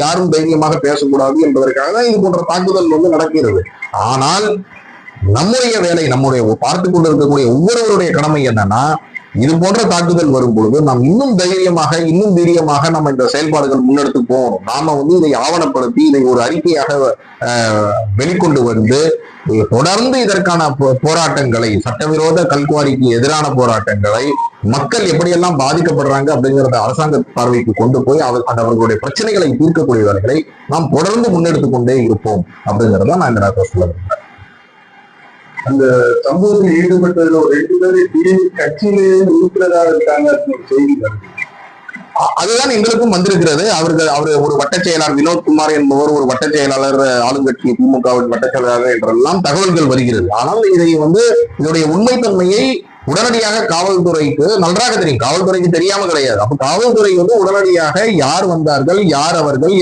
யாரும் தைரியமாக பேசக்கூடாது என்பதற்காக தான் இது போன்ற தாக்குதல் நடக்கிறது. ஆனால் நம்முடைய வேலை, நம்முடைய பார்த்துக் கொண்டிருக்கக்கூடிய ஒவ்வொருவருடைய கடமை என்னன்னா, இது போன்ற தாக்குதல் வரும் பொழுது நாம் இன்னும் தைரியமாக, இன்னும் வீரியமாக நம்ம இந்த செயல்பாடுகள் முன்னெடுத்து போகணும். நாம இதை ஆவணப்படுத்தி இதை ஒரு அறிக்கையாக வெளிக்கொண்டு வந்து தொடர்ந்து இதற்கான போராட்டங்களை, சட்டவிரோத கல்குவாரிக்கு எதிரான போராட்டங்களை, மக்கள் எப்படியெல்லாம் பாதிக்கப்படுறாங்க அப்படிங்கிறத அரசாங்க பார்வைக்கு கொண்டு போய் அவர்களுடைய பிரச்சனைகளை தீர்க்கக்கூடிய வேலைகளை நாம் தொடர்ந்து முன்னெடுத்து கொண்டே இருப்போம் அப்படிங்கிறத நான் இந்த நேரத்தில் சொல்ல விரும்புகிறேன். அந்த சமூகத்தில் ஈடுபட்டதுல ஒரு 2 பேர் கட்சியிலே உறுப்பினராக இருக்காங்க செய்தி வருது. அதுதான் எங்களுக்கும் வந்திருக்கிறது. அவர் ஒரு வட்ட செயலாளர் வினோத்குமார் என்பவர் ஒரு வட்ட செயலாளர், ஆளுங்கட்சி திமுகவின் வட்ட செயலாளர் என்றெல்லாம் தகவல்கள் வருகிறது. ஆனால் இதனுடைய உண்மைத்தன்மையை உடனடியாக காவல்துறைக்கு நன்றாக தெரியும். காவல்துறைக்கு தெரியாம கிடையாது. அப்ப காவல்துறை உடனடியாக யார் வந்தார்கள், யார் அவர்கள்